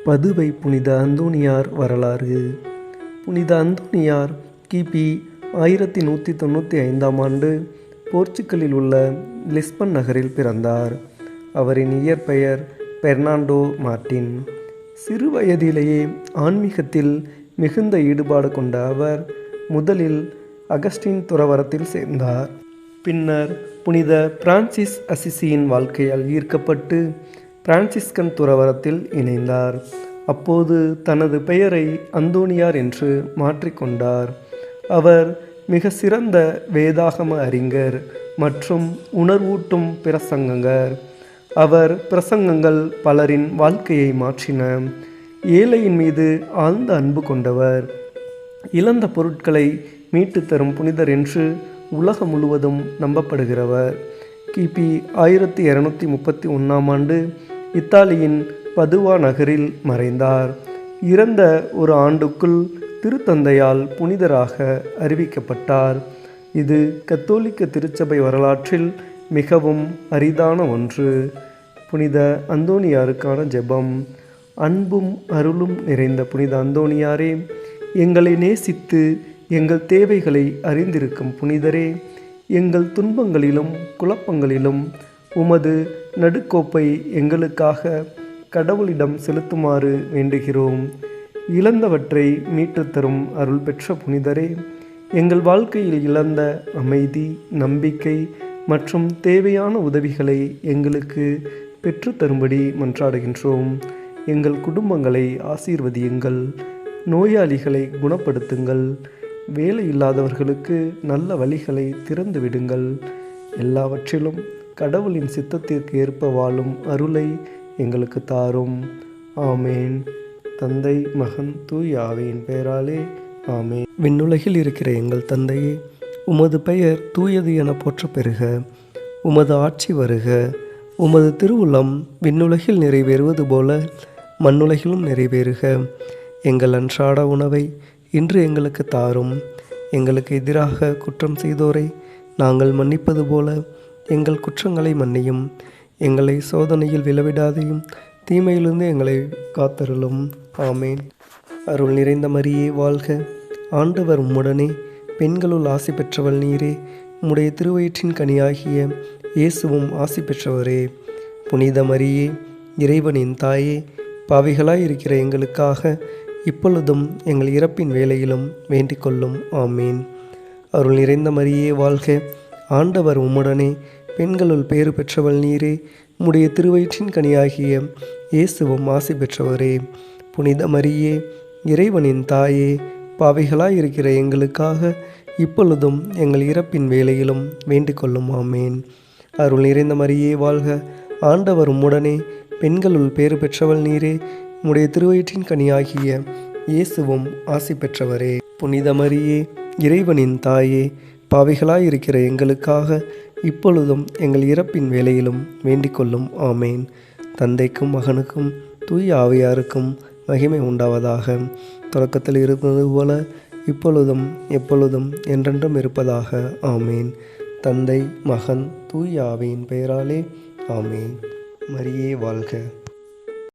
பதுவை புனித அந்தோணியார் வரலாறு. புனித அந்தோணியார் கிபி 1195ஆம் ஆண்டு போர்ச்சுகலில் உள்ள லிஸ்பன் நகரில் பிறந்தார். அவரின் இயற்பெயர் பெர்னாண்டோ மார்ட்டின். சிறு வயதிலேயே ஆன்மீகத்தில் மிகுந்த ஈடுபாடு கொண்ட அவர் முதலில் அகஸ்டின் துறவரத்தில் சேர்ந்தார். பின்னர் புனித பிரான்சிஸ் அசிசியின் வாழ்க்கையால் ஈர்க்கப்பட்டு பிரான்சிஸ்கன் துறவரத்தில் இணைந்தார். அப்போது தனது பெயரை அந்தோணியார் என்று மாற்றிக்கொண்டார். அவர் மிக சிறந்த வேதாகம அறிஞர் மற்றும் உணர்வூட்டும் பிரசங்கர். அவர் பிரசங்கங்கள் பலரின் வாழ்க்கையை மாற்றின. ஏழையின் மீது ஆழ்ந்த அன்பு கொண்டவர். இழந்த பொருட்களை மீட்டு தரும் புனிதர் என்று உலகம் முழுவதும் நம்பப்படுகிறவர். கிபி 1231ஆம் ஆண்டு இத்தாலியின் பதுவா நகரில் மறைந்தார். இறந்த ஒரு ஆண்டுக்குள் திருத்தந்தையால் புனிதராக அறிவிக்கப்பட்டார். இது கத்தோலிக்க திருச்சபை வரலாற்றில் மிகவும் அரிதான ஒன்று. புனித அந்தோணியாருக்கான ஜெபம். அன்பும் அருளும் நிறைந்த புனித அந்தோணியாரே, எங்களை நேசித்து எங்கள் தேவைகளை அறிந்திருக்கும் புனிதரே, எங்கள் துன்பங்களிலும் குழப்பங்களிலும் உமது நடுக்கோப்பை எங்களுக்காக கடவுளிடம் செலுத்துமாறு வேண்டுகிறோம். இழந்தவற்றை மீட்டு தரும் அருள் பெற்ற புனிதரே, எங்கள் வாழ்க்கையில் இழந்த அமைதி, நம்பிக்கை மற்றும் தேவையான உதவிகளை எங்களுக்கு பெற்றுத்தரும்படி மன்றாடுகின்றோம். எங்கள் குடும்பங்களை ஆசீர்வதியுங்கள். நோயாளிகளை குணப்படுத்துங்கள். வேலை இல்லாதவர்களுக்கு நல்ல வழிகளை திறந்து விடுங்கள். எல்லாவற்றிலும் கடவுளின் சித்தத்திற்கு ஏற்ப வாழும் அருளை எங்களுக்கு தாரும். ஆமேன். தந்தை, மகன், தூய ஆவியின் பெயராலே ஆமேன். விண்ணுலகில் இருக்கிற எங்கள் தந்தையே, உமது பெயர் தூயது என போற்றப் பெறுக. உமது ஆட்சி வருக. உமது திருவுளம் விண்ணுலகில் நிறைவேறுவது போல மண்ணுலகிலும் நிறைவேறுக. எங்கள் அன்றாட உணவை இன்று எங்களுக்கு தாரும். எங்களுக்கு எதிராக குற்றம் செய்தோரை நாங்கள் மன்னிப்பது போல எங்கள் குற்றங்களை மன்னியும். எங்களை சோதனையில் விழவிடாதையும் தீமையிலிருந்து எங்களை காத்தருளும். ஆமேன். அருள் நிறைந்த மரியே வாழ்க. ஆண்டவர் உம்முடனே, பெண்களுள் ஆசி பெற்றவள் நீரே. உம்முடைய திருவயிற்றின் கனியாகிய இயேசுவும் ஆசி பெற்றவரே. புனித மரியே, இறைவனின் தாயே, பாவிகளாயிருக்கிற எங்களுக்காக இப்பொழுதும் எங்கள் இறப்பின் வேளையிலும் வேண்டிக் கொள்ளும். ஆமீன். அருள் நிறைந்த மரியே வாழ்க. ஆண்டவர் உம்முடனே, பெண்களுள் பேறு பெற்றவள் நீரே. உம்முடைய திருவயிற்றின் கனியாகிய இயேசுவும் ஆசி பெற்றவரே. புனித மரியே, இறைவனின் தாயே, பாவிகளாயிருக்கிற எங்களுக்காக இப்பொழுதும் எங்கள் இறப்பின் வேளையிலும் வேண்டிக் கொள்ளும். ஆமேன். அருள் நிறைந்த மரியே வாழ்க. ஆண்டவர் உம்முடனே, பெண்களுள் பேறு பெற்றவள் நீரே. உம்முடைய திருவயிற்றின் கனியாகிய இயேசுவும் ஆசி பெற்றவரே. புனித மரியே, இறைவனின் தாயே, பாவிகளாயிருக்கிற எங்களுக்காக இப்பொழுதும் எங்கள் இறப்பின் வேளையிலும் வேண்டிக் கொள்ளும். ஆமேன். தந்தைக்கும் மகனுக்கும் தூய ஆவியாருக்கும் மகிமை உண்டாவதாக. தொடக்கத்தில் இருப்பது போல இப்பொழுதும் எப்பொழுதும் என்றென்றும் இருப்பதாக. ஆமேன். தந்தை, மகன், தூய ஆவியின் பெயராலே ஆமேன். மரியே வாழ்க.